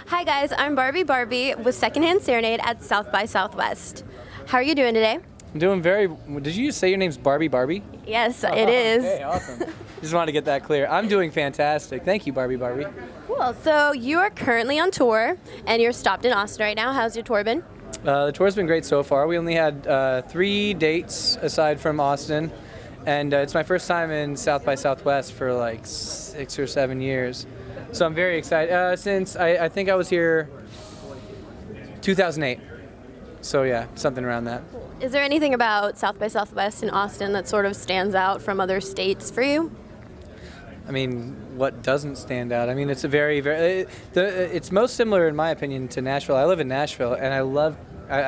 Hi guys, I'm Barbi Barbee with Secondhand Serenade at South by Southwest. How are you doing today? I'm doing very. Did you just say your name's Barbi Barbee? Yes, it is. Okay, awesome. Just wanted to get that clear. I'm doing fantastic. Thank you, Barbi Barbee. Cool. So you are currently on tour and you're stopped in Austin right now. How's your tour been? The tour's been great so far. We only had 3 dates aside from Austin, and it's my first time in South by Southwest for like 6 or 7 years. So I'm very excited. Since I think I was here 2008. So yeah, something around that. Is there anything about South by Southwest in Austin that sort of stands out from other states for you? I mean, what doesn't stand out? I mean, it's a it's most similar, in my opinion, to Nashville. I live in Nashville, and I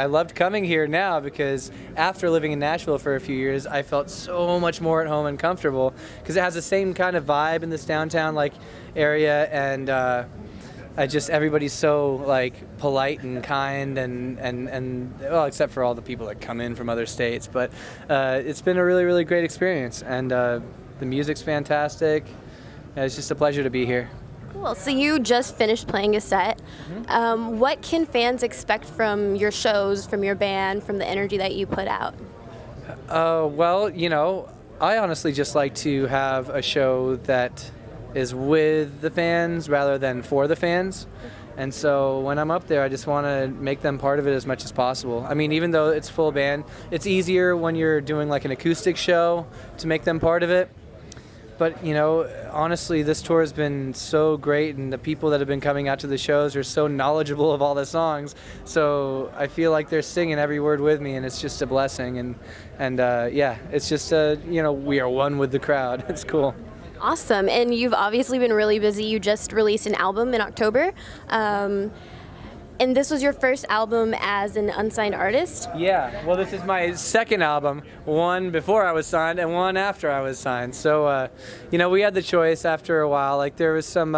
loved coming here now because after living in Nashville for a few years, I felt so much more at home and comfortable because it has the same kind of vibe in this downtown like area, and everybody's so like polite and kind and well, except for all the people that come in from other states. But it's been a really, really great experience, and the music's fantastic. It's just a pleasure to be here. Cool. So you just finished playing a set. Mm-hmm. What can fans expect from your shows, from your band, from the energy that you put out? Well, I honestly just like to have a show that is with the fans rather than for the fans. And so when I'm up there, I just want to make them part of it as much as possible. I mean, even though it's full band, it's easier when you're doing like an acoustic show to make them part of it. But, honestly, this tour has been so great, and the people that have been coming out to the shows are so knowledgeable of all the songs. So I feel like they're singing every word with me, and it's just a blessing. And yeah, it's just, we are one with the crowd. It's cool. Awesome. And you've obviously been really busy. You just released an album in October. And this was your first album as an unsigned artist? Yeah. Well, this is my second album, one before I was signed and one after I was signed. So, we had the choice after a while. Like, there was some,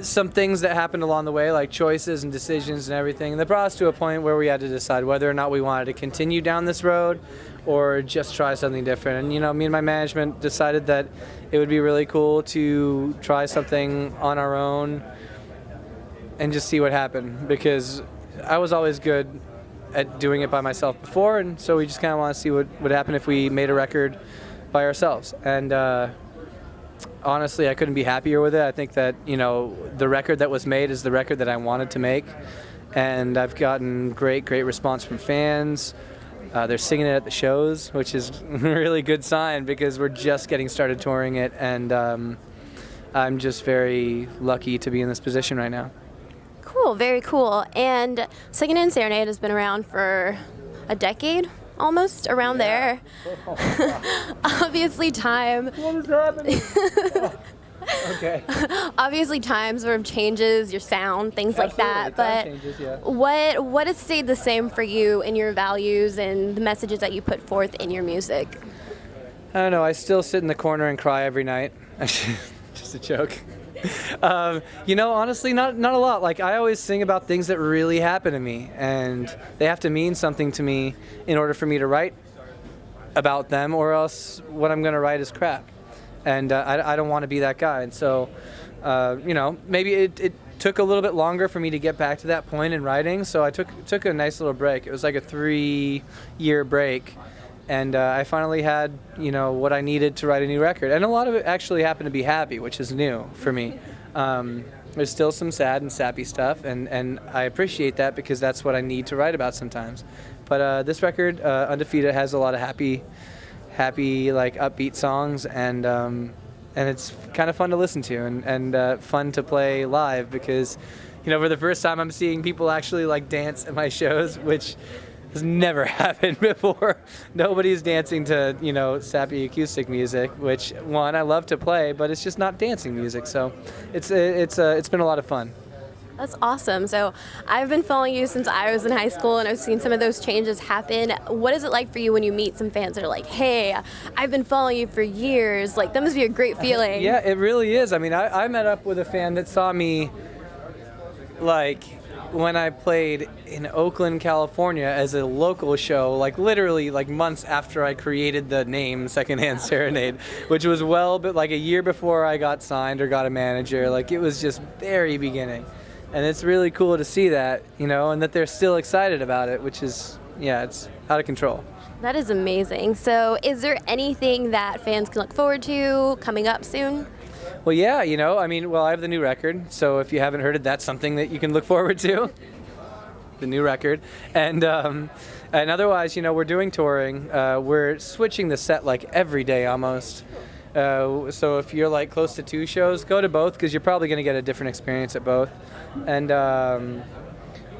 some things that happened along the way, like choices and decisions and everything, that brought us to a point where we had to decide whether or not we wanted to continue down this road or just try something different. And, me and my management decided that it would be really cool to try something on our own and just see what happened, because I was always good at doing it by myself before, and so we just kind of want to see what would happen if we made a record by ourselves. And honestly, I couldn't be happier with it. I think that, the record that was made is the record that I wanted to make, and I've gotten great response from fans. They're singing it at the shows, which is a really good sign because we're just getting started touring it, and I'm just very lucky to be in this position right now. Cool, very cool. And Secondhand Serenade has been around for a decade, almost, around there. Obviously, time. What is happening? Okay. Obviously, time sort of changes your sound, things like that. But changes, yeah. what has stayed the same for you in your values and the messages that you put forth in your music? I don't know. I still sit in the corner and cry every night. Just a joke. Honestly, not a lot. Like, I always sing about things that really happen to me, and they have to mean something to me in order for me to write about them, or else what I'm going to write is crap. And I don't want to be that guy. And so, maybe it took a little bit longer for me to get back to that point in writing. So I took a nice little break. It was like a 3-year break. And I finally had, what I needed to write a new record. And a lot of it actually happened to be happy, which is new for me. There's still some sad and sappy stuff, and I appreciate that because that's what I need to write about sometimes. But this record, Undefeated, has a lot of happy, like upbeat songs, and it's kind of fun to listen to and fun to play live because, for the first time I'm seeing people actually like dance at my shows, which has never happened before. Nobody's dancing to, sappy acoustic music, which, one, I love to play, but it's just not dancing music. So it's been a lot of fun. That's awesome. So I've been following you since I was in high school, and I've seen some of those changes happen. What is it like for you when you meet some fans that are like, hey, I've been following you for years? Like, that must be a great feeling. Yeah, it really is. I mean, I met up with a fan that saw me like when I played in Oakland, California as a local show, like literally like months after I created the name Secondhand Serenade, which was but like a year before I got signed or got a manager. Like it was just very beginning. And it's really cool to see that, and that they're still excited about it, which is, it's out of control. That is amazing. So is there anything that fans can look forward to coming up soon? Well, yeah, I have the new record, so if you haven't heard it, that's something that you can look forward to, the new record. And otherwise, we're doing touring. We're switching the set like every day almost. So if you're like close to 2 shows, go to both because you're probably going to get a different experience at both. And,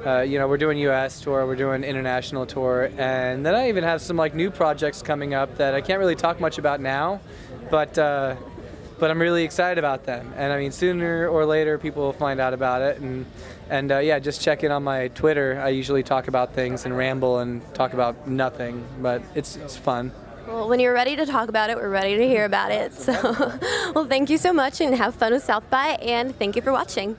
we're doing U.S. tour, we're doing international tour, and then I even have some like new projects coming up that I can't really talk much about now, but I'm really excited about them. And I mean, sooner or later, people will find out about it. And just check in on my Twitter. I usually talk about things and ramble and talk about nothing, but it's fun. Well, when you're ready to talk about it, we're ready to hear about it. So, well, thank you so much and have fun with South by, and thank you for watching.